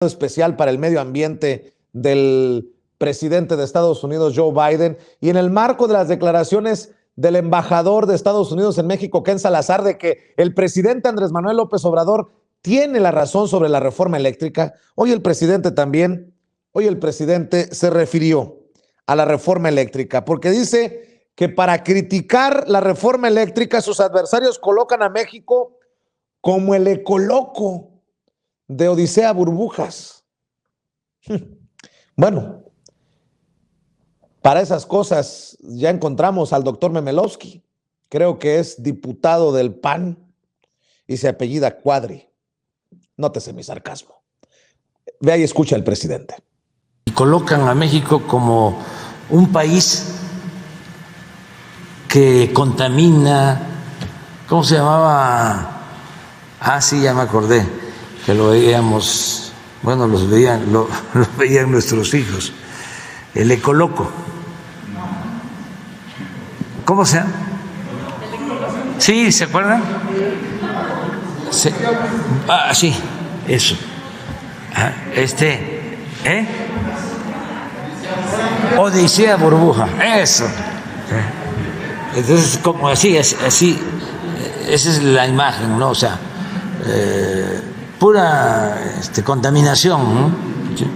trato especial para el medio ambiente del presidente de Estados Unidos, Joe Biden, y en el marco de las declaraciones del embajador de Estados Unidos en México, Ken Salazar, de que el presidente Andrés Manuel López Obrador tiene la razón sobre la reforma eléctrica, hoy el presidente se refirió a la reforma eléctrica, porque dice que para criticar la reforma eléctrica sus adversarios colocan a México como el ecoloco de Odisea Burbujas. Bueno, para esas cosas ya encontramos al doctor Memelowski, creo que es diputado del PAN y se apellida Cuadri. Nótese mi sarcasmo. Vea y escucha al presidente. Colocan a México como un país que contamina. ¿Cómo se llamaba? Ah, sí, ya me acordé, que lo veíamos, bueno, lo veían nuestros hijos, el ecoloco. ¿Cómo se llama? Sí, ¿se acuerdan? Sí, eso. Odisea Burbuja, eso. Entonces, como así, esa es la imagen, ¿no? O sea, pura contaminación, ¿no? ¿Sí?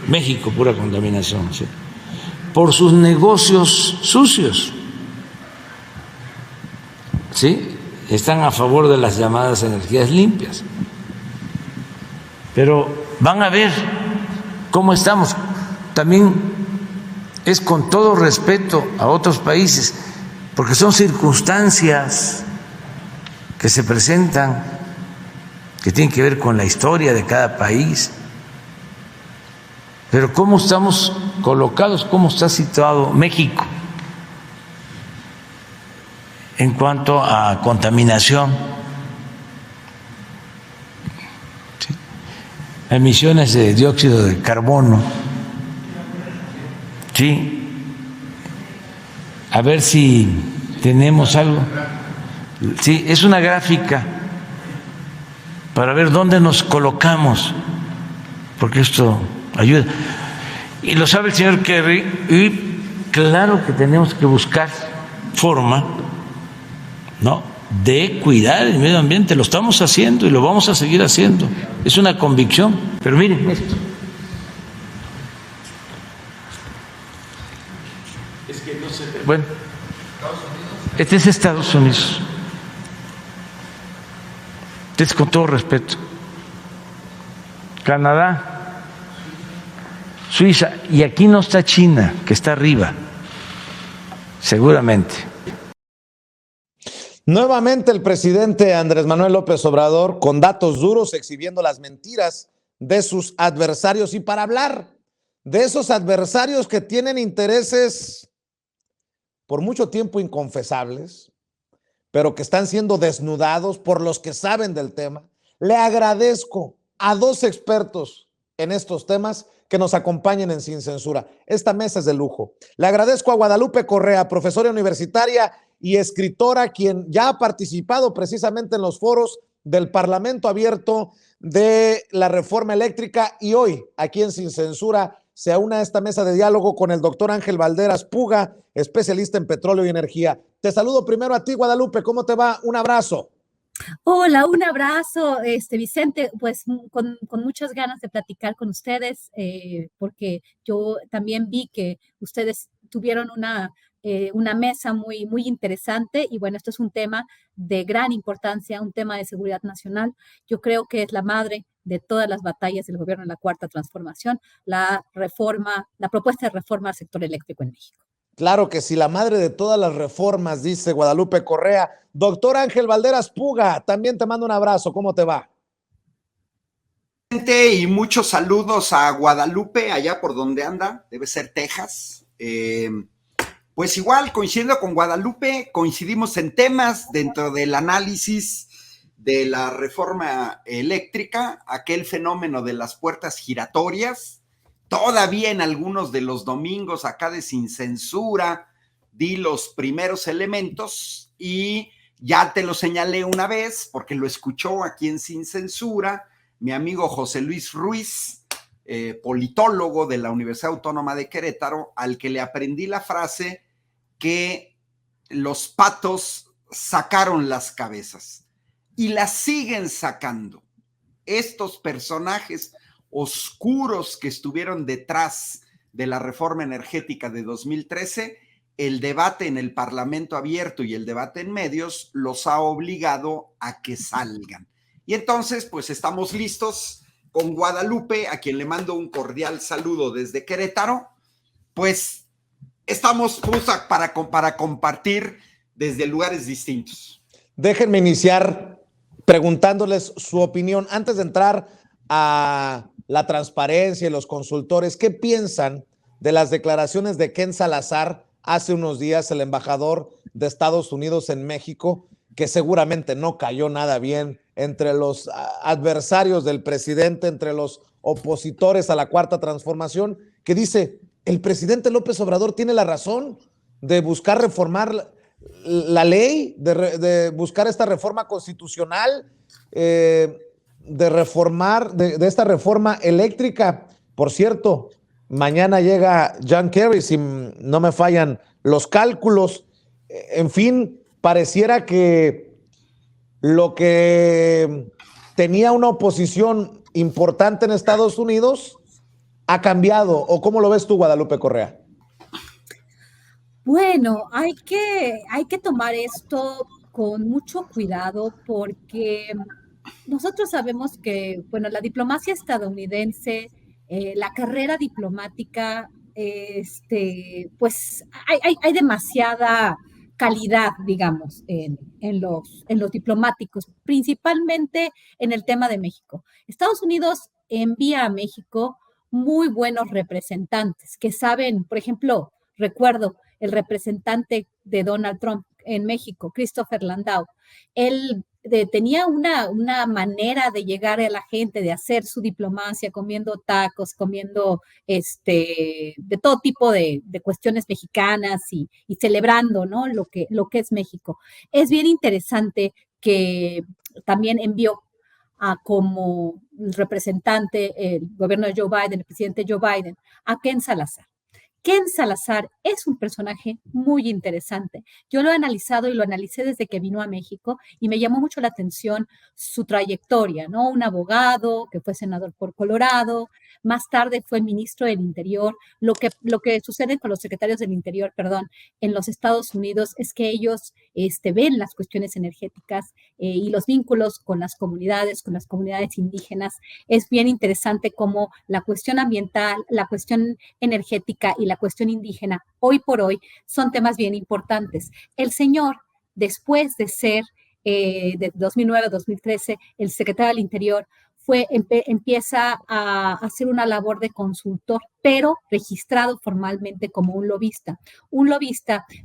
México, pura contaminación, ¿sí? Por sus negocios sucios, ¿sí? Están a favor de las llamadas energías limpias. Pero van a ver cómo estamos. También es con todo respeto a otros países, porque son circunstancias que se presentan, que tienen que ver con la historia de cada país. Pero ¿cómo estamos colocados? ¿Cómo está situado México en cuanto a contaminación? ¿Sí? Emisiones de dióxido de carbono. Sí. A ver si tenemos algo. Sí, es una gráfica para ver dónde nos colocamos, porque esto ayuda. Y lo sabe el señor Kerry, y claro que tenemos que buscar forma, ¿no?, de cuidar el medio ambiente. Lo estamos haciendo y lo vamos a seguir haciendo. Es una convicción. Pero miren esto. Es que no se ve. Bueno, este es Estados Unidos. Entonces, con todo respeto, Canadá, Suiza, y aquí no está China, que está arriba, seguramente. Nuevamente el presidente Andrés Manuel López Obrador con datos duros exhibiendo las mentiras de sus adversarios, y para hablar de esos adversarios que tienen intereses por mucho tiempo inconfesables, pero que están siendo desnudados por los que saben del tema, le agradezco a dos expertos en estos temas que nos acompañen en Sin Censura. Esta mesa es de lujo. Le agradezco a Guadalupe Correa, profesora universitaria y escritora, quien ya ha participado precisamente en los foros del Parlamento Abierto de la reforma eléctrica, y hoy aquí en Sin Censura se aúna a esta mesa de diálogo con el doctor Ángel Valderas Puga, especialista en petróleo y energía. Te saludo primero a ti, Guadalupe. ¿Cómo te va? Un abrazo. Hola, un abrazo, Vicente, pues con muchas ganas de platicar con ustedes, porque yo también vi que ustedes tuvieron una mesa muy, muy interesante, y bueno, esto es un tema de gran importancia, un tema de seguridad nacional. Yo creo que es la madre de todas las batallas del gobierno en la Cuarta Transformación, la propuesta de reforma al sector eléctrico en México. Claro que sí, la madre de todas las reformas, dice Guadalupe Correa. Doctor Ángel Valderas Puga, también te mando un abrazo. ¿Cómo te va? Y muchos saludos a Guadalupe, allá por donde anda, debe ser Texas. Pues igual, coincidiendo con Guadalupe, coincidimos en temas dentro del análisis de la reforma eléctrica, aquel fenómeno de las puertas giratorias. Todavía en algunos de los domingos acá de Sin Censura di los primeros elementos y ya te lo señalé una vez porque lo escuchó aquí en Sin Censura mi amigo José Luis Ruiz, politólogo de la Universidad Autónoma de Querétaro, al que le aprendí la frase que los patos sacaron las cabezas y las siguen sacando. Estos personajes oscuros que estuvieron detrás de la reforma energética de 2013, el debate en el Parlamento abierto y el debate en medios los ha obligado a que salgan. Y entonces, pues estamos listos con Guadalupe, a quien le mando un cordial saludo desde Querétaro. Pues estamos para compartir desde lugares distintos. Déjenme iniciar preguntándoles su opinión antes de entrar a la transparencia y los consultores. ¿Qué piensan de las declaraciones de Ken Salazar hace unos días, el embajador de Estados Unidos en México, que seguramente no cayó nada bien entre los adversarios del presidente, entre los opositores a la Cuarta Transformación, que dice, el presidente López Obrador tiene la razón de buscar reformar la ley, de buscar esta reforma constitucional, de esta reforma eléctrica? Por cierto, mañana llega John Kerry, si no me fallan los cálculos. En fin, pareciera que lo que tenía una oposición importante en Estados Unidos ha cambiado. ¿O cómo lo ves tú, Guadalupe Correa? Bueno, hay que tomar esto con mucho cuidado porque nosotros sabemos que, bueno, la diplomacia estadounidense, la carrera diplomática, pues hay demasiada calidad, digamos, en los diplomáticos, principalmente en el tema de México. Estados Unidos envía a México muy buenos representantes que saben, por ejemplo, recuerdo el representante de Donald Trump en México, Christopher Landau. Él tenía una manera de llegar a la gente, de hacer su diplomacia, comiendo tacos, comiendo de todo tipo de cuestiones mexicanas y celebrando, ¿no? lo que es México. Es bien interesante que también envió como representante el gobierno de Joe Biden, el presidente Joe Biden, a Ken Salazar. Ken Salazar es un personaje muy interesante. Yo lo he analizado y lo analicé desde que vino a México y me llamó mucho la atención su trayectoria, ¿no? Un abogado que fue senador por Colorado, más tarde fue ministro del Interior. Lo que sucede con los secretarios del Interior, en los Estados Unidos es que ellos ven las cuestiones energéticas y los vínculos con las comunidades indígenas. Es bien interesante cómo la cuestión ambiental, la cuestión energética y la cuestión indígena, hoy por hoy, son temas bien importantes. El señor, después de ser de 2009 a 2013 el secretario del Interior, empieza a hacer una labor de consultor, pero registrado formalmente como un lobista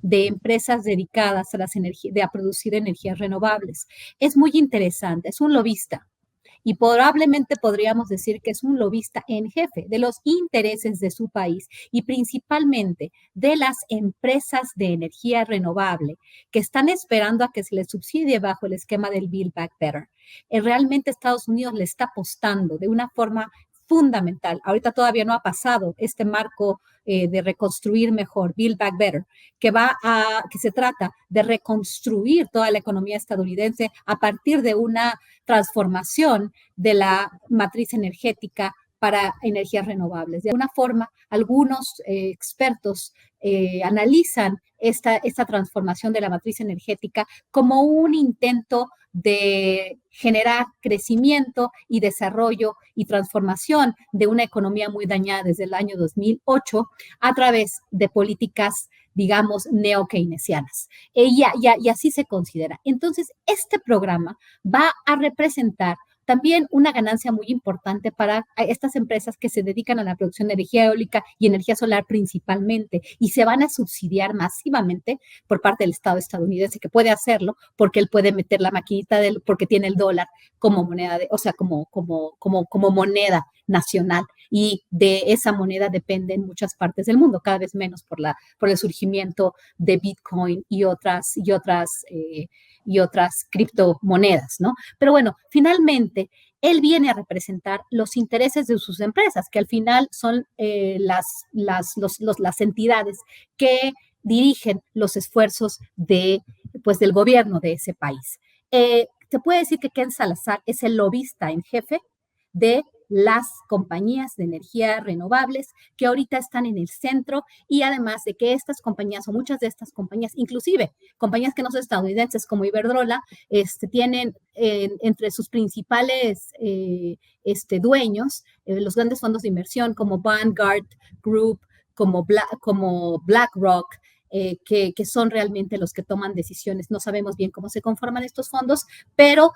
de empresas dedicadas a producir energías renovables. Es muy interesante, es un lobista. Y probablemente podríamos decir que es un lobista en jefe de los intereses de su país y principalmente de las empresas de energía renovable que están esperando a que se les subsidie bajo el esquema del Build Back Better. Realmente Estados Unidos le está apostando de una forma fundamental. Ahorita todavía no ha pasado este marco de reconstruir mejor, Build Back Better, que se trata de reconstruir toda la economía estadounidense a partir de una transformación de la matriz energética para energías renovables. De alguna forma, algunos expertos analizan esta transformación de la matriz energética como un intento de generar crecimiento y desarrollo y transformación de una economía muy dañada desde el año 2008 a través de políticas, digamos, neo-keynesianas. Y así se considera. Entonces, este programa va a representar también una ganancia muy importante para estas empresas que se dedican a la producción de energía eólica y energía solar principalmente, y se van a subsidiar masivamente por parte del Estado estadounidense, que puede hacerlo porque él puede meter la maquinita porque tiene el dólar como moneda, como moneda nacional, y de esa moneda dependen muchas partes del mundo, cada vez menos por el surgimiento de Bitcoin y otras criptomonedas, ¿no? Pero bueno, finalmente, él viene a representar los intereses de sus empresas, que al final son las entidades que dirigen los esfuerzos del gobierno de ese país. Se puede decir que Ken Salazar es el lobista en jefe de las compañías de energía renovables que ahorita están en el centro, y además de que estas compañías o muchas de estas compañías, inclusive compañías que no son estadounidenses como Iberdrola, tienen entre sus principales dueños los grandes fondos de inversión como Vanguard Group, como BlackRock, que son realmente los que toman decisiones. No sabemos bien cómo se conforman estos fondos, pero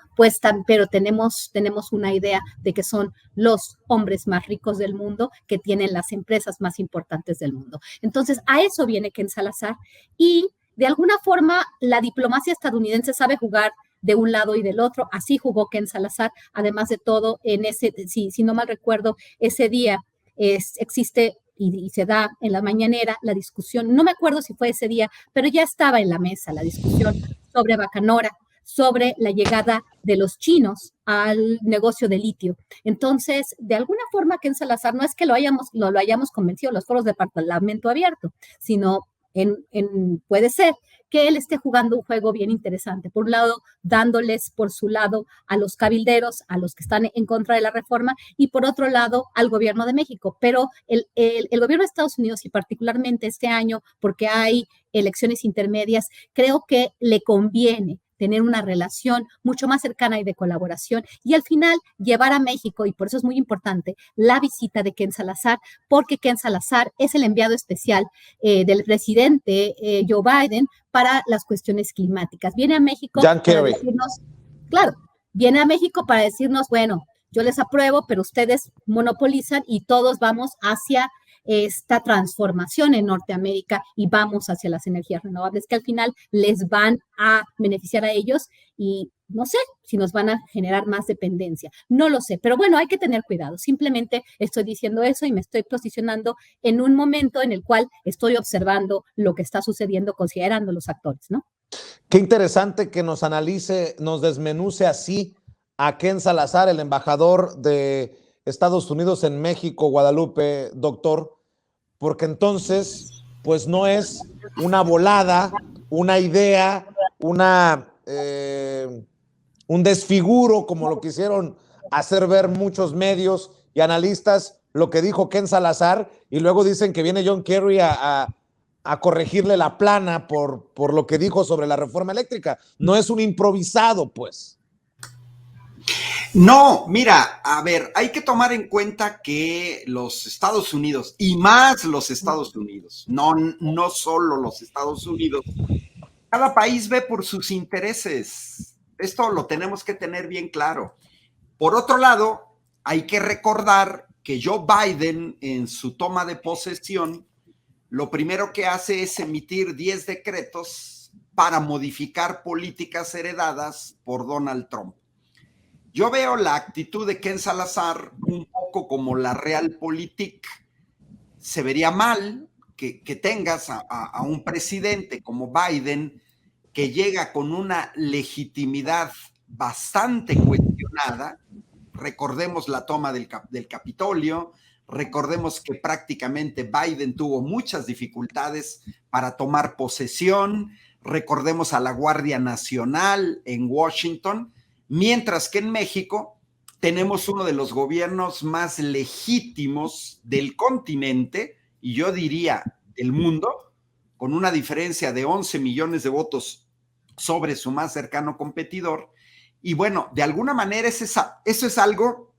tenemos una idea de que son los hombres más ricos del mundo, que tienen las empresas más importantes del mundo. Entonces, a eso viene Ken Salazar, y de alguna forma la diplomacia estadounidense sabe jugar de un lado y del otro. Así jugó Ken Salazar. Además de todo, si no mal recuerdo, ese día existe y se da en la mañanera la discusión, no me acuerdo si fue ese día, pero ya estaba en la mesa la discusión sobre Bacanora, sobre la llegada de los chinos al negocio de litio. Entonces, de alguna forma, Ken Salazar no es que lo hayamos convencido los foros de Parlamento Abierto, sino puede ser que él esté jugando un juego bien interesante. Por un lado, dándoles por su lado a los cabilderos, a los que están en contra de la reforma, y por otro lado, al gobierno de México. Pero el gobierno de Estados Unidos, y particularmente este año, porque hay elecciones intermedias, creo que le conviene tener una relación mucho más cercana y de colaboración, y al final llevar a México, y por eso es muy importante la visita de Ken Salazar, porque Ken Salazar es el enviado especial del presidente Joe Biden para las cuestiones climáticas. Viene a México John para Kerry. decirnos, claro, viene a México para decirnos, bueno, yo les apruebo, pero ustedes monopolizan y todos vamos hacia esta transformación en Norteamérica y vamos hacia las energías renovables que al final les van a beneficiar a ellos, y no sé si nos van a generar más dependencia, no lo sé, pero bueno, hay que tener cuidado. Simplemente estoy diciendo eso y me estoy posicionando en un momento en el cual estoy observando lo que está sucediendo, considerando los actores, ¿no? Qué interesante que nos analice, nos desmenuce así a Ken Salazar, el embajador de Estados Unidos en México, Guadalupe, doctor, porque entonces, pues no es una volada, una idea, un desfiguro, como lo quisieron hacer ver muchos medios y analistas, lo que dijo Ken Salazar, y luego dicen que viene John Kerry a corregirle la plana por lo que dijo sobre la reforma eléctrica. No es un improvisado, pues. No, mira, a ver, hay que tomar en cuenta que los Estados Unidos, y más los Estados Unidos, no solo los Estados Unidos, cada país ve por sus intereses. Esto lo tenemos que tener bien claro. Por otro lado, hay que recordar que Joe Biden, en su toma de posesión, lo primero que hace es emitir 10 decretos para modificar políticas heredadas por Donald Trump. Yo veo la actitud de Ken Salazar un poco como la realpolitik. Se vería mal que tengas a un presidente como Biden, que llega con una legitimidad bastante cuestionada. Recordemos la toma del Capitolio, recordemos que prácticamente Biden tuvo muchas dificultades para tomar posesión, recordemos a la Guardia Nacional en Washington, mientras que en México tenemos uno de los gobiernos más legítimos del continente, y yo diría del mundo, con una diferencia de 11 millones de votos sobre su más cercano competidor. Y bueno, de alguna manera eso es algo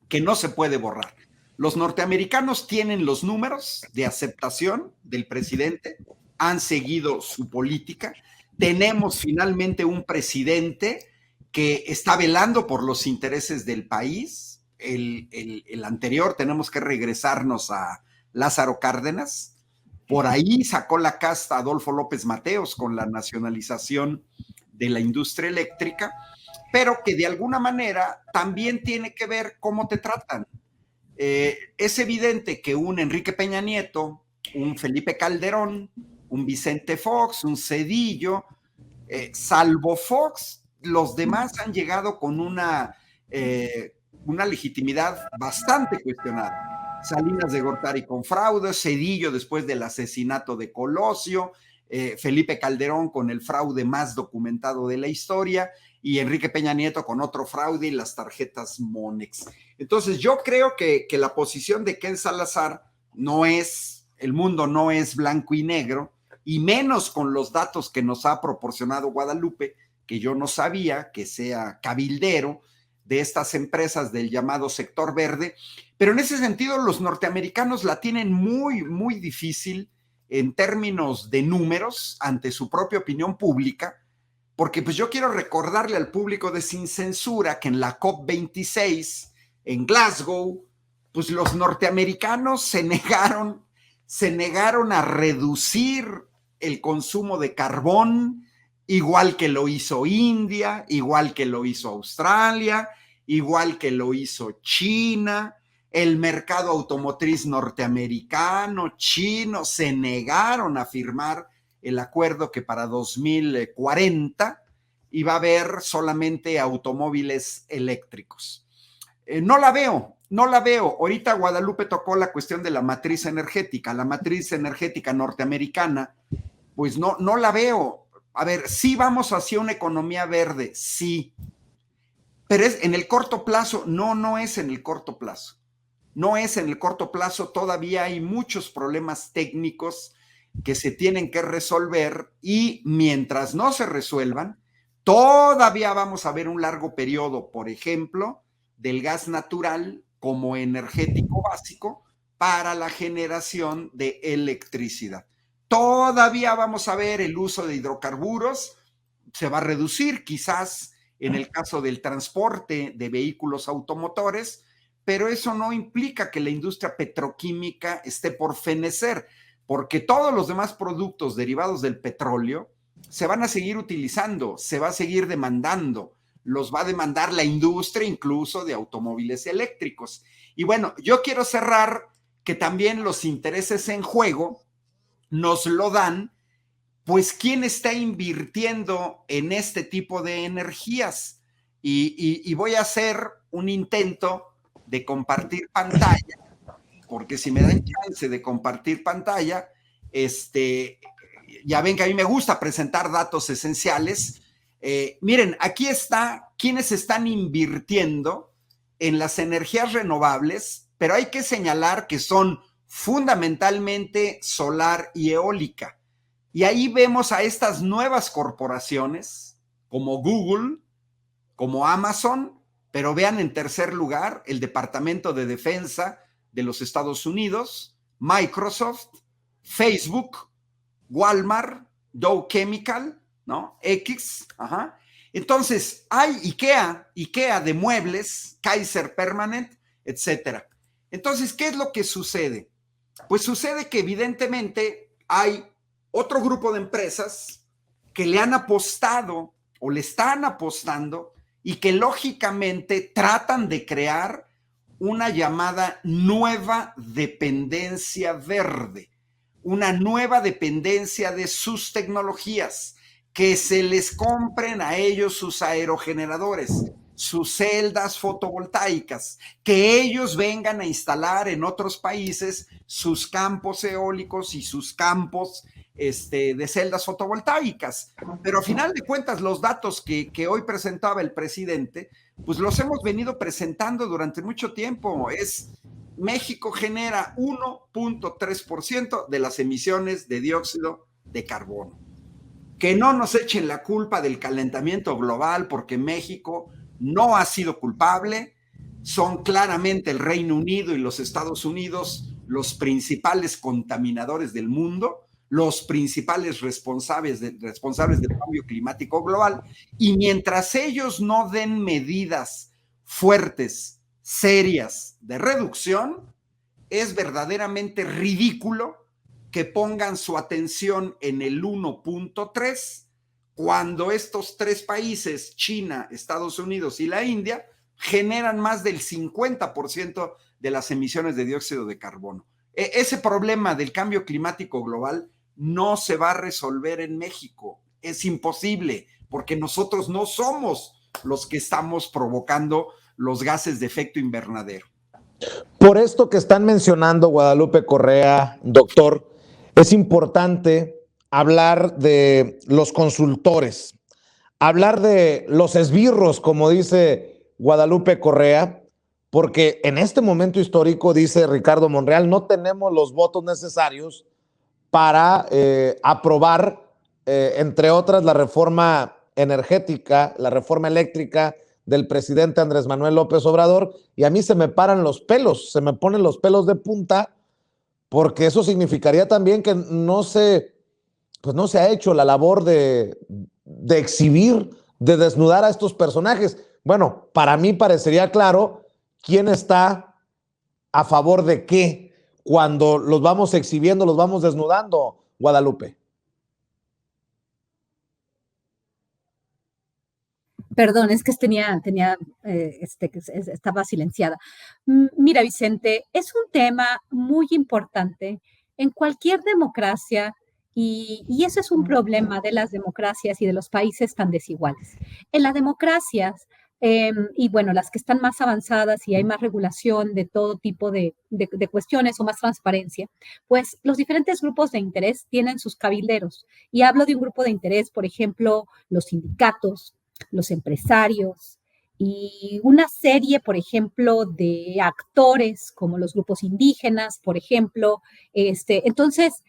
que no se puede borrar. Los norteamericanos tienen los números de aceptación del presidente, han seguido su política. Tenemos finalmente un presidente que está velando por los intereses del país. El anterior, tenemos que regresarnos a Lázaro Cárdenas. Por ahí sacó la casta Adolfo López Mateos con la nacionalización de la industria eléctrica, pero que de alguna manera también tiene que ver cómo te tratan. Es evidente que un Enrique Peña Nieto, un Felipe Calderón, un Vicente Fox, un Zedillo, salvo Fox, los demás han llegado con una una legitimidad bastante cuestionada. Salinas de Gortari con fraude, Zedillo después del asesinato de Colosio, Felipe Calderón con el fraude más documentado de la historia, y Enrique Peña Nieto con otro fraude y las tarjetas Monex. Entonces yo creo que la posición de Ken Salazar no es, el mundo no es blanco y negro, y menos con los datos que nos ha proporcionado Guadalupe, que yo no sabía que sea cabildero de estas empresas del llamado sector verde, pero en ese sentido los norteamericanos la tienen muy, muy difícil en términos de números ante su propia opinión pública, porque pues yo quiero recordarle al público de Sin Censura que en la COP26 en Glasgow, pues los norteamericanos se negaron a reducir el consumo de carbón, igual que lo hizo India, igual que lo hizo Australia, igual que lo hizo China. El mercado automotriz norteamericano, chino, se negaron a firmar el acuerdo que para 2040 iba a haber solamente automóviles eléctricos. No la veo. Ahorita Guadalupe tocó la cuestión de la matriz energética norteamericana, pues no la veo. A ver, sí vamos hacia una economía verde, sí, pero es en el corto plazo. No es en el corto plazo. No es en el corto plazo, todavía hay muchos problemas técnicos que se tienen que resolver, y mientras no se resuelvan, todavía vamos a ver un largo periodo, por ejemplo, del gas natural como energético básico para la generación de electricidad. Todavía vamos a ver el uso de hidrocarburos, se va a reducir quizás en el caso del transporte de vehículos automotores, pero eso no implica que la industria petroquímica esté por fenecer, porque todos los demás productos derivados del petróleo se van a seguir utilizando, se va a seguir demandando, los va a demandar la industria incluso de automóviles eléctricos. Y bueno, yo quiero cerrar que también los intereses en juego nos lo dan, pues, ¿quién está invirtiendo en este tipo de energías? Y voy a hacer un intento de compartir pantalla, porque si me dan chance de compartir pantalla, ya ven que a mí me gusta presentar datos esenciales. Miren, aquí está quienes están invirtiendo en las energías renovables, pero hay que señalar que son fundamentalmente solar y eólica. Y ahí vemos a estas nuevas corporaciones como Google, como Amazon, pero vean en tercer lugar el Departamento de Defensa de los Estados Unidos, Microsoft, Facebook, Walmart, Dow Chemical, ¿no? X, ajá. Entonces, hay IKEA de muebles, Kaiser Permanent, etcétera. Entonces, ¿qué es lo que sucede? Pues sucede que evidentemente hay otro grupo de empresas que le han apostado o le están apostando y que lógicamente tratan de crear una llamada nueva dependencia verde, una nueva dependencia de sus tecnologías, que se les compren a ellos sus aerogeneradores, sus celdas fotovoltaicas, que ellos vengan a instalar en otros países sus campos eólicos y sus campos de celdas fotovoltaicas. Pero a final de cuentas, los datos que hoy presentaba el presidente, pues los hemos venido presentando durante mucho tiempo. México genera 1.3% de las emisiones de dióxido de carbono. Que no nos echen la culpa del calentamiento global, porque México no ha sido culpable. Son claramente el Reino Unido y los Estados Unidos los principales contaminadores del mundo, los principales responsables del cambio climático global, y mientras ellos no den medidas fuertes, serias de reducción, es verdaderamente ridículo que pongan su atención en el 1.3 cuando estos tres países, China, Estados Unidos y la India, generan más del 50% de las emisiones de dióxido de carbono. Ese problema del cambio climático global no se va a resolver en México. Es imposible, porque nosotros no somos los que estamos provocando los gases de efecto invernadero. Por esto que están mencionando, Guadalupe Correa, doctor, es importante hablar de los consultores, hablar de los esbirros, como dice Guadalupe Correa, porque en este momento histórico, dice Ricardo Monreal, no tenemos los votos necesarios para aprobar, entre otras, la reforma energética, la reforma eléctrica del presidente Andrés Manuel López Obrador, y a mí se me paran los pelos, se me ponen los pelos de punta, porque eso significaría también que no se ha hecho la labor de exhibir, de desnudar a estos personajes. Bueno, para mí parecería claro quién está a favor de qué cuando los vamos exhibiendo, los vamos desnudando, Guadalupe. Perdón, es que estaba silenciada. Mira, Vicente, es un tema muy importante en cualquier democracia y eso es un problema de las democracias y de los países tan desiguales. En las democracias, y bueno, las que están más avanzadas y hay más regulación de todo tipo de cuestiones o más transparencia, pues los diferentes grupos de interés tienen sus cabilderos. Y hablo de un grupo de interés, por ejemplo, los sindicatos, los empresarios y una serie, por ejemplo, de actores como los grupos indígenas, por ejemplo. Entonces,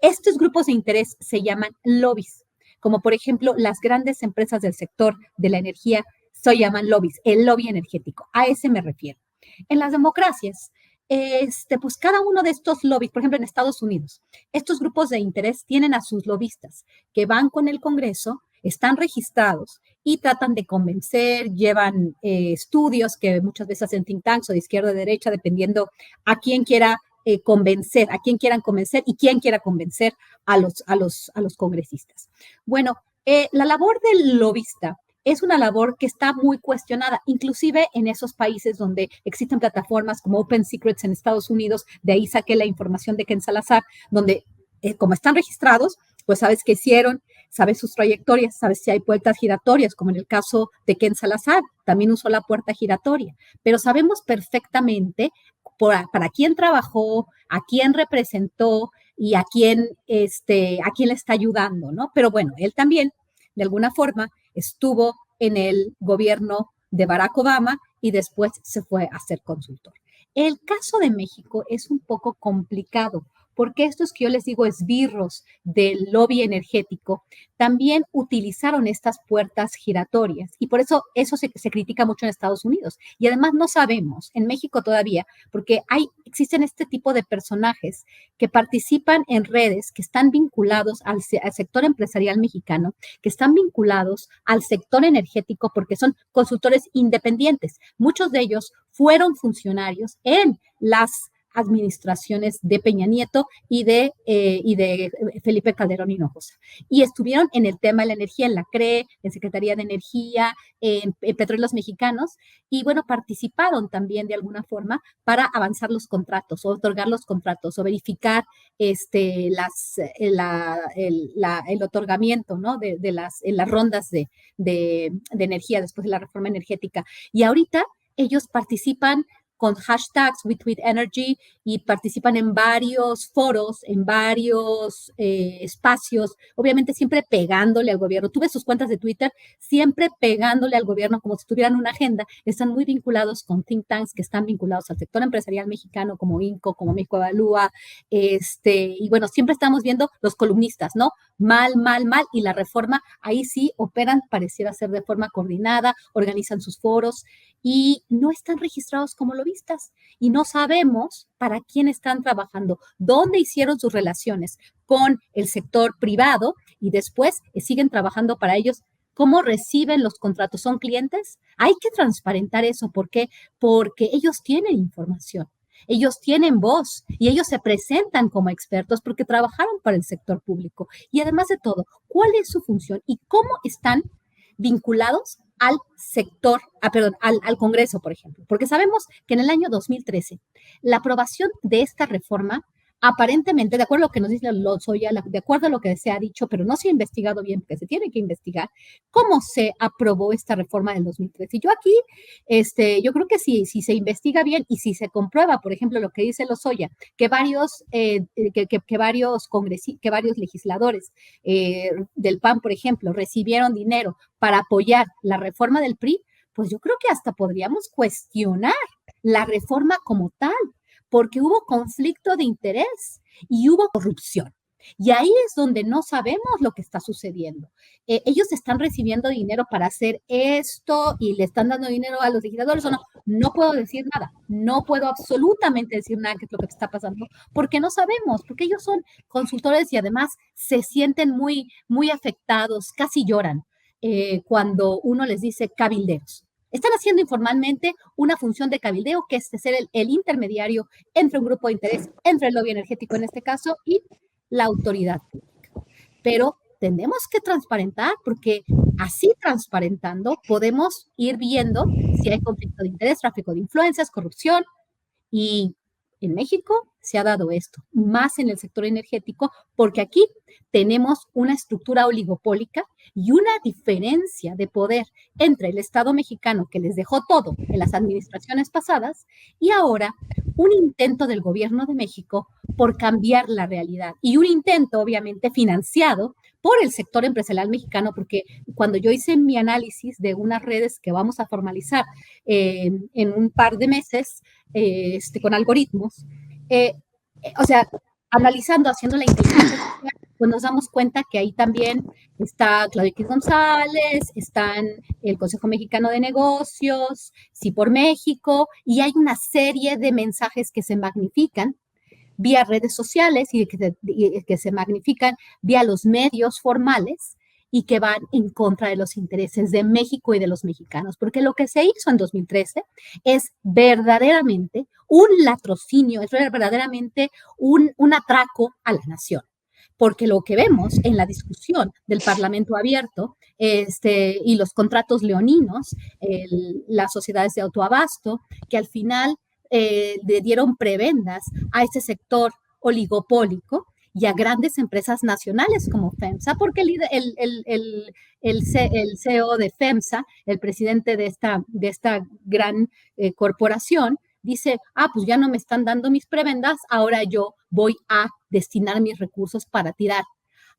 estos grupos de interés se llaman lobbies, como por ejemplo las grandes empresas del sector de la energía se llaman lobbies, el lobby energético, a ese me refiero. En las democracias, pues cada uno de estos lobbies, por ejemplo en Estados Unidos, estos grupos de interés tienen a sus lobistas que van con el Congreso, están registrados y tratan de convencer, llevan estudios que muchas veces hacen think tanks o de izquierda o de derecha, dependiendo a quién quiera convencer, a quién quieran convencer y quién quiera convencer a los congresistas. Bueno, la labor del lobista es una labor que está muy cuestionada, inclusive en esos países donde existen plataformas como Open Secrets en Estados Unidos, de ahí saqué la información de Ken Salazar, donde como están registrados, pues sabes qué hicieron, sabes sus trayectorias, sabes si hay puertas giratorias, como en el caso de Ken Salazar, también usó la puerta giratoria, pero sabemos perfectamente para quién trabajó, a quién representó y a quién le está ayudando, ¿no? Pero bueno, él también, de alguna forma, estuvo en el gobierno de Barack Obama y después se fue a ser consultor. El caso de México es un poco complicado porque estos que yo les digo esbirros del lobby energético también utilizaron estas puertas giratorias y por eso se critica mucho en Estados Unidos. Y además no sabemos, en México todavía, porque existen este tipo de personajes que participan en redes que están vinculados al sector empresarial mexicano, que están vinculados al sector energético porque son consultores independientes. Muchos de ellos fueron funcionarios en las administraciones de Peña Nieto y de Felipe Calderón Hinojosa. Y estuvieron en el tema de la energía, en la CRE, en Secretaría de Energía, en Petróleos Mexicanos, y bueno, participaron también de alguna forma para avanzar los contratos, o otorgar los contratos, o verificar el otorgamiento, ¿no? en las rondas de energía después de la reforma energética. Y ahorita ellos participan con hashtags WeTweetEnergy y participan en varios foros, en varios espacios, obviamente siempre pegándole al gobierno. Tú ves sus cuentas de Twitter, siempre pegándole al gobierno como si tuvieran una agenda. Están muy vinculados con think tanks que están vinculados al sector empresarial mexicano, como INCO, como México Evalúa, y bueno, siempre estamos viendo los columnistas, ¿no? Mal, y la reforma, ahí sí operan, pareciera ser de forma coordinada, organizan sus foros y no están registrados como lobistas y no sabemos para quién están trabajando, dónde hicieron sus relaciones con el sector privado y después siguen trabajando para ellos. ¿Cómo reciben los contratos? ¿Son clientes? Hay que transparentar eso. ¿Por qué? Porque ellos tienen información. Ellos tienen voz y ellos se presentan como expertos porque trabajaron para el sector público. Y además de todo, ¿cuál es su función y cómo están vinculados al sector, al Congreso, por ejemplo? Porque sabemos que en el año 2013, la aprobación de esta reforma Aparentemente, de acuerdo a lo que nos dice Lozoya, de acuerdo a lo que se ha dicho, pero no se ha investigado bien, porque se tiene que investigar, cómo se aprobó esta reforma del 2013. Y yo aquí, yo creo que si se investiga bien y si se comprueba, por ejemplo, lo que dice Lozoya, que varios legisladores del PAN, por ejemplo, recibieron dinero para apoyar la reforma del PRI, pues yo creo que hasta podríamos cuestionar la reforma como tal, porque hubo conflicto de interés y hubo corrupción. Y ahí es donde no sabemos lo que está sucediendo. Ellos están recibiendo dinero para hacer esto y le están dando dinero a los legisladores o no. No puedo decir nada, no puedo absolutamente decir nada que es lo que está pasando, porque no sabemos, porque ellos son consultores y además se sienten muy, muy afectados, casi lloran cuando uno les dice cabilderos. Están haciendo informalmente una función de cabildeo, que es ser el intermediario entre un grupo de interés, entre el lobby energético en este caso, y la autoridad pública. Pero tenemos que transparentar, porque así transparentando podemos ir viendo si hay conflicto de interés, tráfico de influencias, corrupción, y en México se ha dado esto, más en el sector energético, porque aquí tenemos una estructura oligopólica y una diferencia de poder entre el Estado mexicano, que les dejó todo en las administraciones pasadas, y ahora un intento del gobierno de México por cambiar la realidad. Y un intento, obviamente, financiado por el sector empresarial mexicano, porque cuando yo hice mi análisis de unas redes que vamos a formalizar en un par de meses, con algoritmos, o sea, analizando, haciendo la inteligencia, pues nos damos cuenta que ahí también está Claudio X González, están el Consejo Mexicano de Negocios, Sí por México, y hay una serie de mensajes que se magnifican vía redes sociales y que se magnifican vía los medios formales y que van en contra de los intereses de México y de los mexicanos, porque lo que se hizo en 2013 es verdaderamente un latrocinio, es verdaderamente un atraco a la nación, porque lo que vemos en la discusión del Parlamento abierto y los contratos leoninos, las sociedades de autoabasto, que al final le dieron prebendas a ese sector oligopólico y a grandes empresas nacionales como FEMSA, porque el CEO de FEMSA, el presidente de esta gran corporación, dice, pues ya no me están dando mis prebendas, ahora yo voy a destinar mis recursos para tirar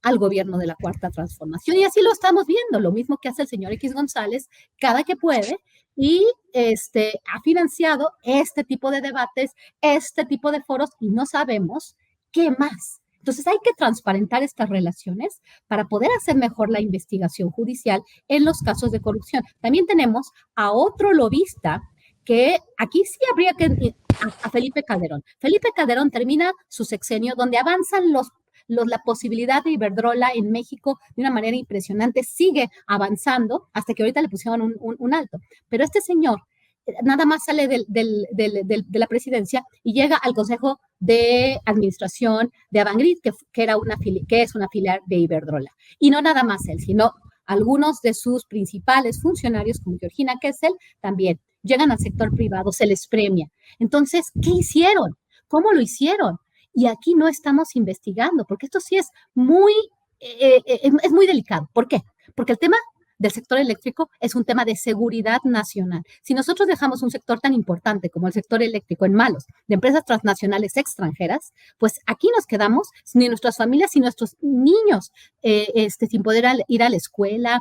al gobierno de la Cuarta Transformación. Y así lo estamos viendo, lo mismo que hace el señor X González cada que puede, y ha financiado este tipo de debates, este tipo de foros, y no sabemos qué más. Entonces hay que transparentar estas relaciones para poder hacer mejor la investigación judicial en los casos de corrupción. También tenemos a otro lobista que aquí sí habría que a Felipe Calderón. Felipe Calderón termina su sexenio donde avanzan la posibilidad de Iberdrola en México de una manera impresionante, sigue avanzando hasta que ahorita le pusieron un alto. Pero este señor nada más sale de la presidencia y llega al Consejo de Administración de Avangrid, que es una filial de Iberdrola. Y no nada más él, sino algunos de sus principales funcionarios, como Georgina Kessel, también llegan al sector privado, se les premia. Entonces, ¿qué hicieron? ¿Cómo lo hicieron? Y aquí no estamos investigando, porque esto sí es muy delicado. ¿Por qué? Porque el tema del sector eléctrico es un tema de seguridad nacional. Si nosotros dejamos un sector tan importante como el sector eléctrico en manos de empresas transnacionales extranjeras, pues aquí nos quedamos, ni nuestras familias, ni nuestros niños, sin poder ir a la escuela,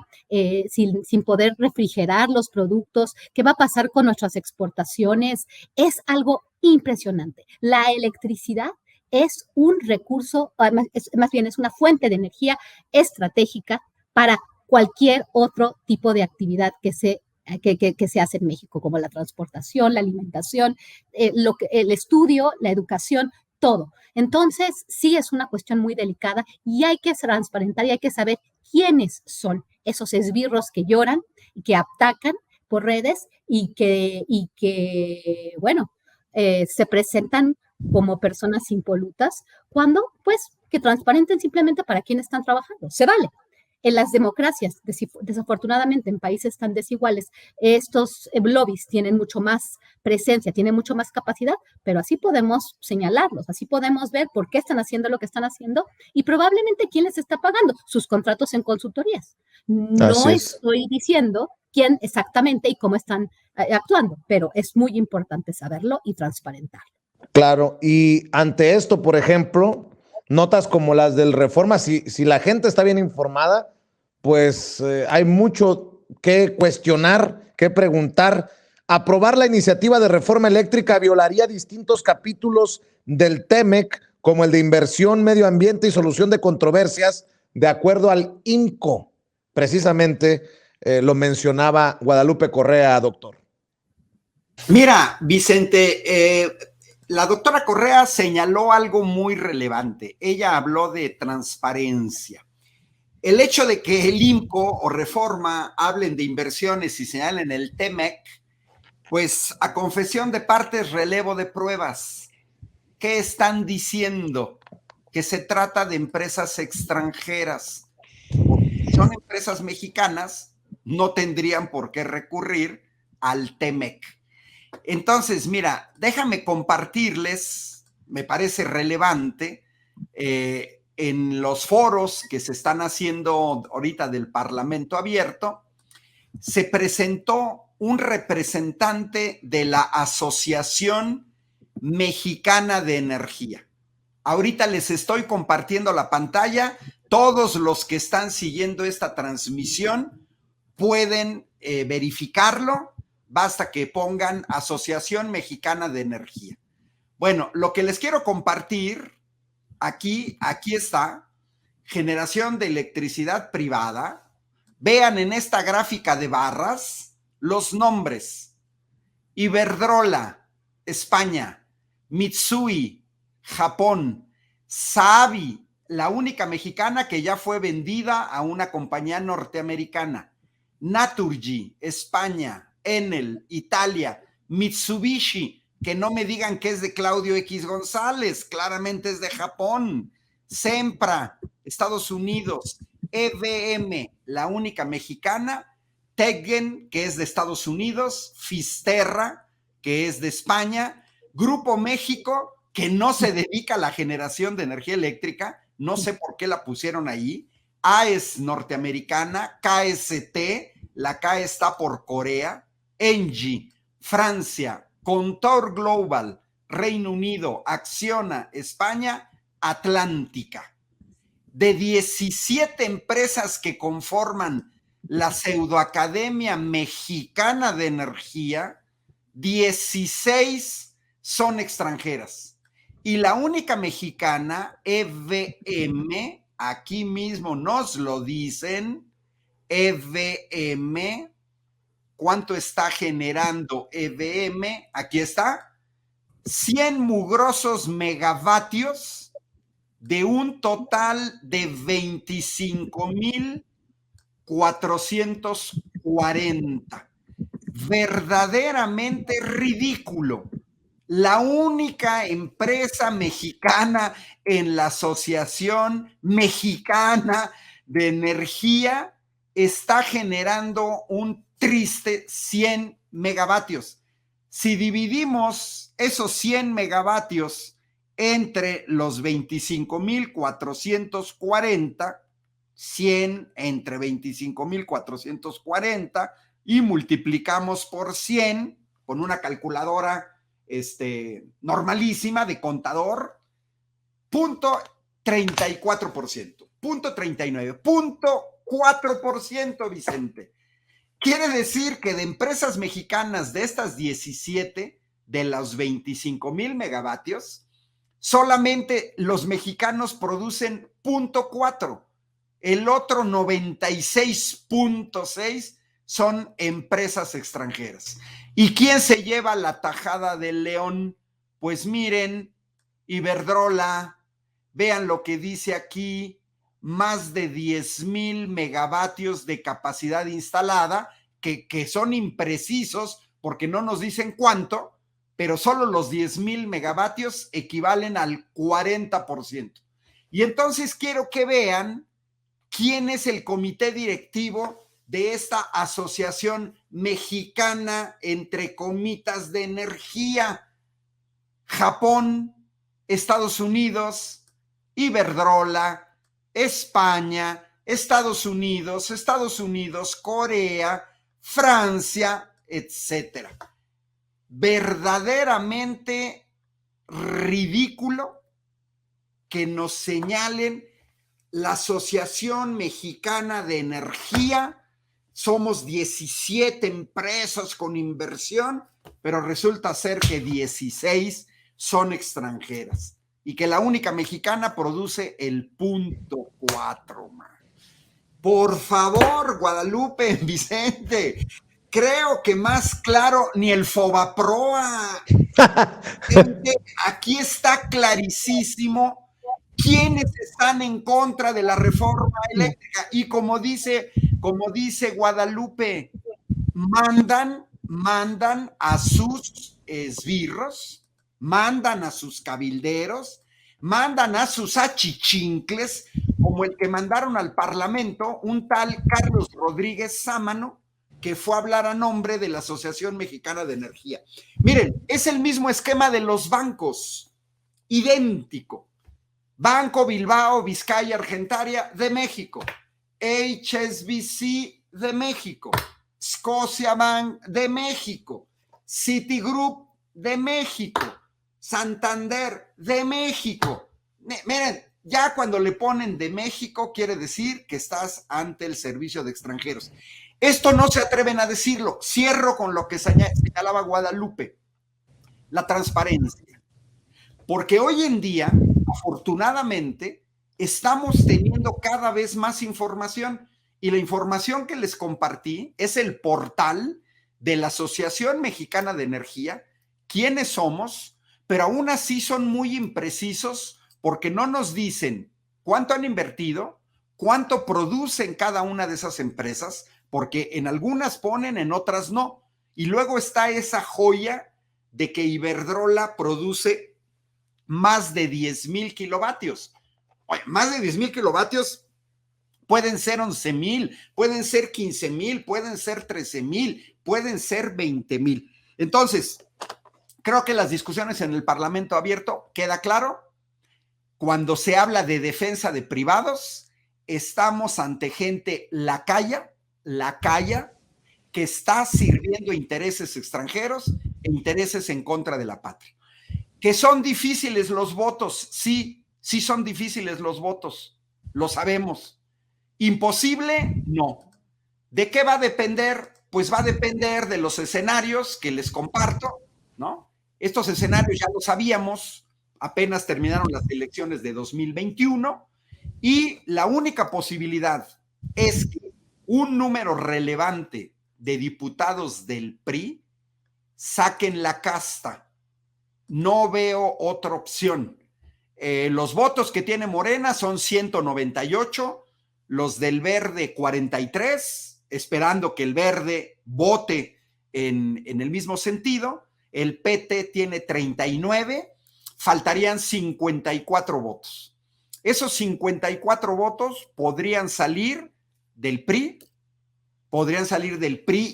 sin poder refrigerar los productos. ¿Qué va a pasar con nuestras exportaciones? Es algo impresionante. La electricidad es un recurso, más bien es una fuente de energía estratégica para cualquier otro tipo de actividad que se hace en México, como la transportación, la alimentación, el estudio, la educación, todo. Entonces, sí es una cuestión muy delicada y hay que transparentar y hay que saber quiénes son esos esbirros que lloran y que atacan por redes y que bueno, se presentan como personas impolutas, cuando, pues, que transparenten simplemente para quién están trabajando. Se vale. En las democracias, desafortunadamente en países tan desiguales, estos lobbies tienen mucho más presencia, tienen mucho más capacidad, pero así podemos señalarlos, así podemos ver por qué están haciendo lo que están haciendo y probablemente quién les está pagando sus contratos en consultorías. No estoy diciendo quién exactamente y cómo están actuando, pero es muy importante saberlo y transparentarlo. Claro, y ante esto, por ejemplo, notas como las del Reforma, si la gente está bien informada, pues hay mucho que cuestionar, que preguntar. Aprobar la iniciativa de reforma eléctrica violaría distintos capítulos del TEMEC, como el de inversión, medio ambiente y solución de controversias, de acuerdo al INCO. Precisamente lo mencionaba Guadalupe Correa, doctor. Mira, Vicente, la doctora Correa señaló algo muy relevante. Ella habló de transparencia. El hecho de que el INCO o Reforma hablen de inversiones y señalen el TEMEC, pues a confesión de partes, relevo de pruebas. ¿Qué están diciendo? Que se trata de empresas extranjeras. Porque si son empresas mexicanas, no tendrían por qué recurrir al TEMEC. Entonces, mira, déjame compartirles, me parece relevante, en los foros que se están haciendo ahorita del Parlamento Abierto, se presentó un representante de la Asociación Mexicana de Energía. Ahorita les estoy compartiendo la pantalla. Todos los que están siguiendo esta transmisión pueden verificarlo. Basta que pongan Asociación Mexicana de Energía. Bueno, lo que les quiero compartir, aquí está, generación de electricidad privada. Vean en esta gráfica de barras los nombres. Iberdrola, España. Mitsui, Japón. Saabi, la única mexicana que ya fue vendida a una compañía norteamericana. Naturgy, España. Enel, Italia. Mitsubishi, que no me digan que es de Claudio X González, claramente es de Japón. Sempra, Estados Unidos. EVM, la única mexicana. Teggen, que es de Estados Unidos. Fisterra, que es de España. Grupo México, que no se dedica a la generación de energía eléctrica, no sé por qué la pusieron ahí. AES norteamericana. KST, la K está por Corea. Engie, Francia. Contour Global, Reino Unido. Acciona, España. Atlántica. De 17 empresas que conforman la pseudoacademia mexicana de energía, 16 son extranjeras. Y la única mexicana, EVM, aquí mismo nos lo dicen, EVM, ¿cuánto está generando EVM? Aquí está, 100 mugrosos megavatios de un total de 25,440. Verdaderamente ridículo. La única empresa mexicana en la Asociación Mexicana de Energía está generando un triste 100 megavatios. Si dividimos esos 100 megavatios entre los 25,440, 100 entre 25,440 y multiplicamos por 100 con una calculadora normalísima de contador, 0.34%, 0.39%, 0.4%, Vicente. Quiere decir que de empresas mexicanas de estas 17, de los 25,000 megavatios, solamente los mexicanos producen 0.4. El otro 96,6 son empresas extranjeras. ¿Y quién se lleva la tajada del león? Pues miren, Iberdrola, vean lo que dice aquí, más de 10,000 megavatios de capacidad instalada, que son imprecisos porque no nos dicen cuánto, pero solo los 10,000 megavatios equivalen al 40%. Y entonces quiero que vean quién es el comité directivo de esta Asociación Mexicana, entre comitas, de energía. Japón, Estados Unidos, Iberdrola, España, Estados Unidos, Corea, Francia, etcétera. Verdaderamente ridículo que nos señalen la Asociación Mexicana de Energía. Somos 17 empresas con inversión, pero resulta ser que 16 son extranjeras y que la única mexicana produce el 0.4. Por favor, Guadalupe, Vicente, creo que más claro ni el Fobaproa. Aquí está clarísimo quiénes están en contra de la reforma eléctrica. Y como dice Guadalupe, mandan a sus esbirros, mandan a sus cabilderos, mandan a sus achichincles, como el que mandaron al Parlamento, un tal Carlos Rodríguez Sámano, que fue a hablar a nombre de la Asociación Mexicana de Energía. Miren, es el mismo esquema de los bancos, idéntico. Banco Bilbao, Vizcaya, Argentaria de México, HSBC de México, Scotiabank de México, Citigroup de México, Santander de México. Miren, ya cuando le ponen de México quiere decir que estás ante el servicio de extranjeros. Esto no se atreven a decirlo. Cierro con lo que señalaba Guadalupe, la transparencia. Porque hoy en día, afortunadamente, estamos teniendo cada vez más información, y la información que les compartí es el portal de la Asociación Mexicana de Energía, quiénes somos, pero aún así son muy imprecisos porque no nos dicen cuánto han invertido, cuánto producen cada una de esas empresas, porque en algunas ponen, en otras no. Y luego está esa joya de que Iberdrola produce más de 10,000 kilovatios. Oye, más de 10,000 kilovatios pueden ser 11,000, pueden ser 15,000, pueden ser 13,000, pueden ser 20,000. Entonces, creo que las discusiones en el Parlamento abierto, queda claro, cuando se habla de defensa de privados, estamos ante gente lacaya, que está sirviendo intereses extranjeros e intereses en contra de la patria. ¿Que son difíciles los votos? Sí son difíciles los votos, lo sabemos. ¿Imposible? No. ¿De qué va a depender? Pues va a depender de los escenarios que les comparto, ¿no? Estos escenarios ya lo sabíamos, apenas terminaron las elecciones de 2021, y la única posibilidad es que un número relevante de diputados del PRI saquen la casta. No veo otra opción. Los votos que tiene Morena son 198, los del Verde 43, esperando que el Verde vote en el mismo sentido. El PT tiene 39, faltarían 54 votos. Esos 54 votos podrían salir del PRI,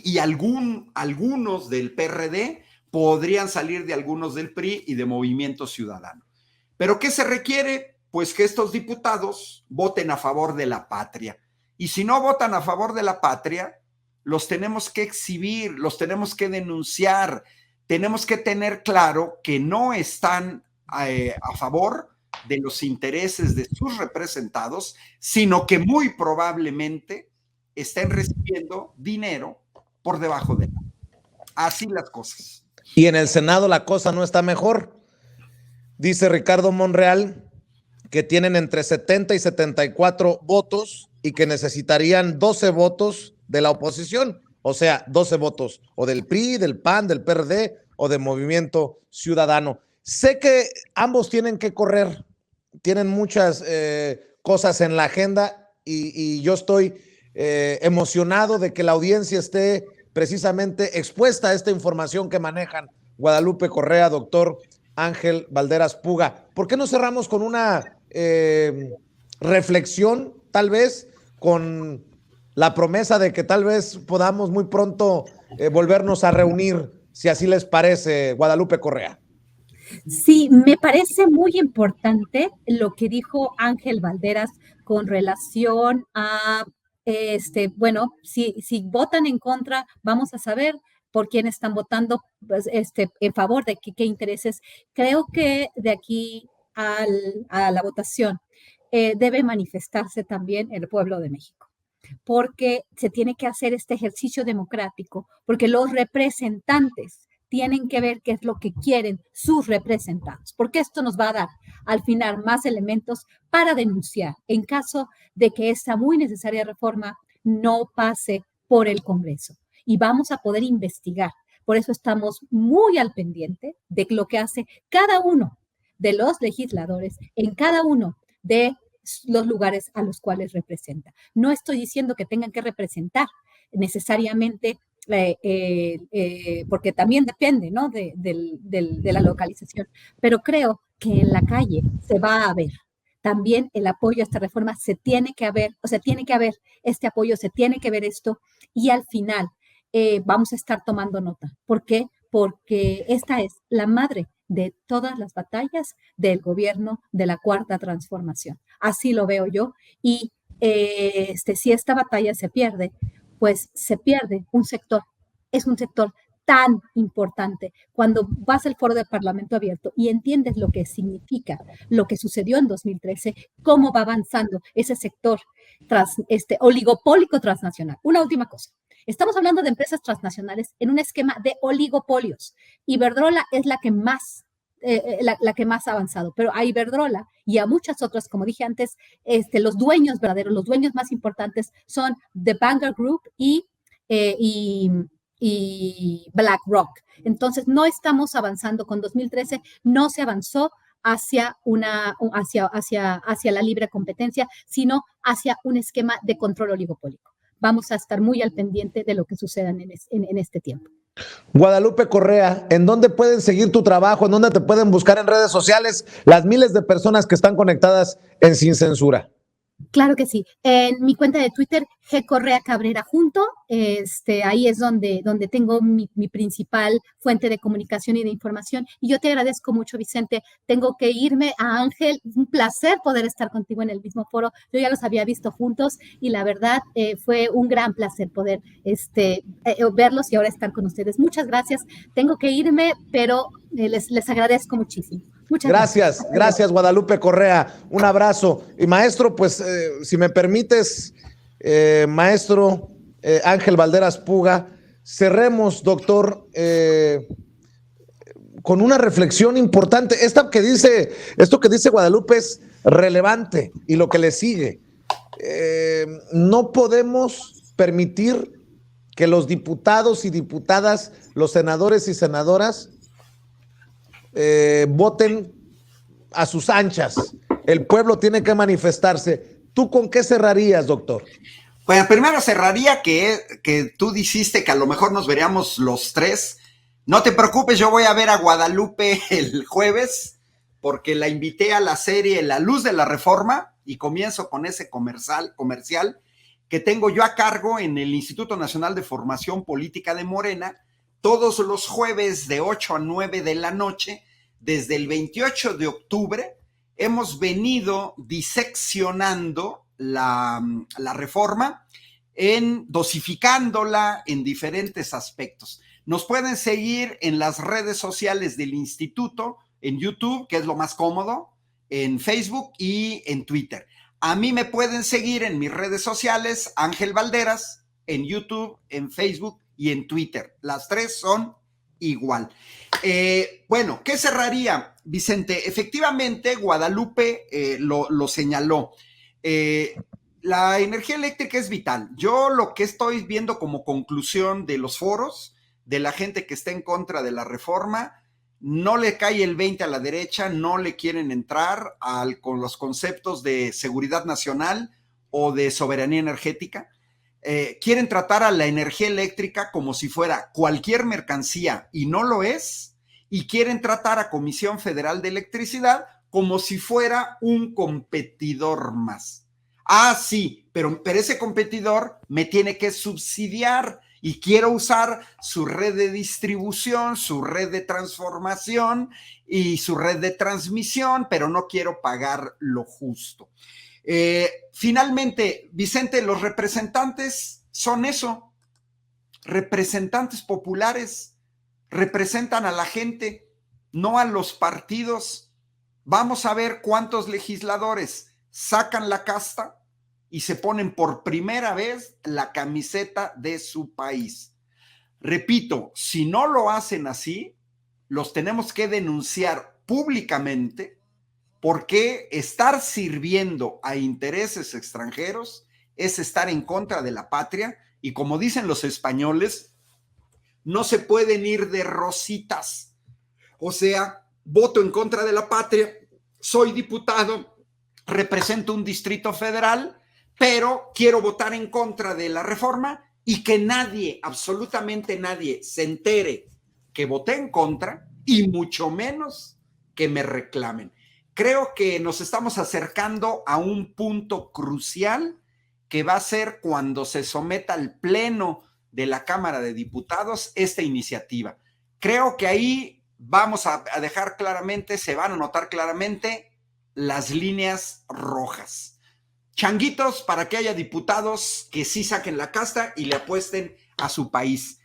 y algunos del PRD, podrían salir de algunos del PRI y de Movimiento Ciudadano. ¿Pero qué se requiere? Pues que estos diputados voten a favor de la patria. Y si no votan a favor de la patria, los tenemos que exhibir, los tenemos que denunciar, tenemos que tener claro que no están a favor de los intereses de sus representados, sino que muy probablemente estén recibiendo dinero por debajo de la. Así las cosas. Y en el Senado la cosa no está mejor. Dice Ricardo Monreal que tienen entre 70 y 74 votos y que necesitarían 12 votos de la oposición, o sea, 12 votos o del PRI, del PAN, del PRD o de Movimiento Ciudadano. Sé que ambos tienen que correr, tienen muchas cosas en la agenda y yo estoy emocionado de que la audiencia esté precisamente expuesta a esta información que manejan Guadalupe Correa, doctor Ángel Valderas Puga. ¿Por qué no cerramos con una reflexión, tal vez, con la promesa de que tal vez podamos muy pronto volvernos a reunir, si así les parece, Guadalupe Correa. Sí, me parece muy importante lo que dijo Ángel Valderas con relación a, bueno, si votan en contra, vamos a saber por quién están votando pues, en favor de qué intereses. Creo que de aquí a la votación debe manifestarse también el pueblo de México, porque se tiene que hacer este ejercicio democrático, porque los representantes tienen que ver qué es lo que quieren sus representantes, porque esto nos va a dar al final más elementos para denunciar en caso de que esta muy necesaria reforma no pase por el Congreso. Y vamos a poder investigar. Por eso estamos muy al pendiente de lo que hace cada uno de los legisladores en cada uno de los lugares a los cuales representa. No estoy diciendo que tengan que representar necesariamente porque también depende, ¿no? de la localización, pero creo que en la calle se va a ver también el apoyo a esta reforma, se tiene que haber, o sea, tiene que haber este apoyo, se tiene que ver esto, y al final vamos a estar tomando nota. ¿Por qué? Porque esta es la madre de todas las batallas del gobierno de la Cuarta Transformación. Así lo veo yo, y si esta batalla se pierde, pues se pierde un sector, es un sector tan importante. Cuando vas al foro del Parlamento Abierto y entiendes lo que significa, lo que sucedió en 2013, cómo va avanzando ese sector oligopólico transnacional. Una última cosa. Estamos hablando de empresas transnacionales en un esquema de oligopolios. Iberdrola es la que más ha avanzado, pero a Iberdrola y a muchas otras, como dije antes, los dueños verdaderos, los dueños más importantes son The Vanguard Group y BlackRock. Entonces, no estamos avanzando con 2013, no se avanzó hacia la libre competencia, sino hacia un esquema de control oligopólico. Vamos a estar muy al pendiente de lo que suceda en este tiempo. Guadalupe Correa, ¿en dónde pueden seguir tu trabajo? ¿En dónde te pueden buscar en redes sociales las miles de personas que están conectadas en Sin Censura? Claro que sí. En mi cuenta de Twitter, G. Correa Cabrera junto, ahí es donde tengo mi principal fuente de comunicación y de información. Y yo te agradezco mucho, Vicente. Tengo que irme a Ángel. Un placer poder estar contigo en el mismo foro. Yo ya los había visto juntos y la verdad fue un gran placer poder verlos y ahora estar con ustedes. Muchas gracias. Tengo que irme, pero les agradezco muchísimo. Muchas gracias. Gracias, Guadalupe Correa. Un abrazo. Y maestro, pues, si me permites, maestro Ángel Valderas Puga, cerremos, doctor, con una reflexión importante. Esto que dice Guadalupe es relevante y lo que le sigue. No podemos permitir que los diputados y diputadas, los senadores y senadoras, voten a sus anchas. El pueblo tiene que manifestarse. ¿Tú con qué cerrarías, doctor? Bueno, primero cerraría que tú dijiste que a lo mejor nos veríamos los tres. No te preocupes, yo voy a ver a Guadalupe el jueves porque la invité a la serie La Luz de la Reforma y comienzo con ese comercial que tengo yo a cargo en el Instituto Nacional de Formación Política de Morena todos los jueves de 8 a 9 de la noche. Desde el 28 de octubre hemos venido diseccionando la reforma, dosificándola en diferentes aspectos. Nos pueden seguir en las redes sociales del instituto, en YouTube, que es lo más cómodo, en Facebook y en Twitter. A mí me pueden seguir en mis redes sociales, Ángel Valderas, en YouTube, en Facebook y en Twitter. Las tres son igual. Bueno, ¿qué cerraría, Vicente? Efectivamente, Guadalupe lo señaló. La energía eléctrica es vital. Yo lo que estoy viendo como conclusión de los foros, de la gente que está en contra de la reforma, no le cae el 20 a la derecha, no le quieren entrar con los conceptos de seguridad nacional o de soberanía energética. Quieren tratar a la energía eléctrica como si fuera cualquier mercancía y no lo es, y quieren tratar a Comisión Federal de Electricidad como si fuera un competidor más. Ah, sí, pero ese competidor me tiene que subsidiar y quiero usar su red de distribución, su red de transformación y su red de transmisión, pero no quiero pagar lo justo. Finalmente, Vicente, los representantes son eso, representantes populares, representan a la gente, no a los partidos. Vamos a ver cuántos legisladores sacan la casta y se ponen por primera vez la camiseta de su país. Repito, si no lo hacen así, los tenemos que denunciar públicamente, porque estar sirviendo a intereses extranjeros es estar en contra de la patria, y como dicen los españoles, no se pueden ir de rositas. O sea, voto en contra de la patria, soy diputado, represento un distrito federal, pero quiero votar en contra de la reforma y que nadie, absolutamente nadie, se entere que voté en contra, y mucho menos que me reclamen. Creo que nos estamos acercando a un punto crucial que va a ser cuando se someta al Pleno de la Cámara de Diputados esta iniciativa. Creo que ahí vamos a dejar claramente, se van a notar claramente las líneas rojas. Changuitos para que haya diputados que sí saquen la casta y le apuesten a su país.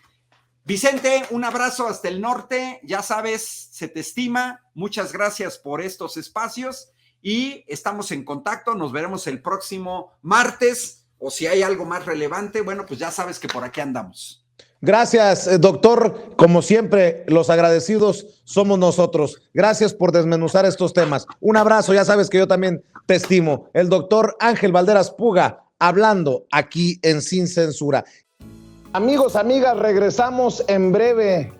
Vicente, un abrazo hasta el norte, ya sabes, se te estima, muchas gracias por estos espacios y estamos en contacto, nos veremos el próximo martes, o si hay algo más relevante, bueno, pues ya sabes que por aquí andamos. Gracias, doctor. Como siempre, los agradecidos somos nosotros. Gracias por desmenuzar estos temas. Un abrazo, ya sabes que yo también te estimo. El doctor Ángel Valderas Puga, hablando aquí en Sin Censura. Amigos, amigas, regresamos en breve,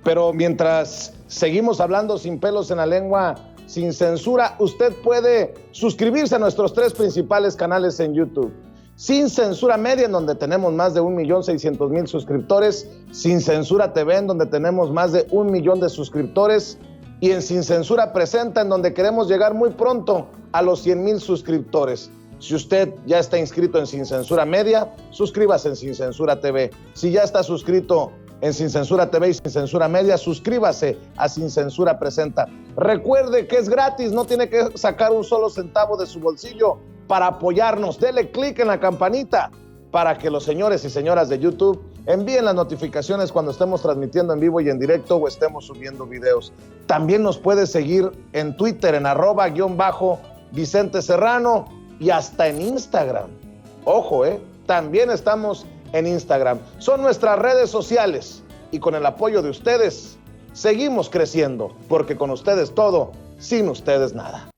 pero mientras seguimos hablando sin pelos en la lengua, sin censura, usted puede suscribirse a nuestros 3 principales canales en YouTube. Sin Censura Media, en donde tenemos más de 1,600,000 suscriptores, Sin Censura TV, en donde tenemos más de 1 millón de suscriptores, y en Sin Censura Presenta, en donde queremos llegar muy pronto a los 100,000 suscriptores. Si usted ya está inscrito en Sin Censura Media, suscríbase en Sin Censura TV. Si ya está suscrito en Sin Censura TV y Sin Censura Media, suscríbase a Sin Censura Presenta. Recuerde que es gratis, no tiene que sacar un solo centavo de su bolsillo para apoyarnos. Dele clic en la campanita para que los señores y señoras de YouTube envíen las notificaciones cuando estemos transmitiendo en vivo y en directo o estemos subiendo videos. También nos puede seguir en Twitter en @_Vicente Serrano y hasta en Instagram. Ojo, también estamos en Instagram. Son nuestras redes sociales y con el apoyo de ustedes seguimos creciendo, porque con ustedes todo, sin ustedes nada.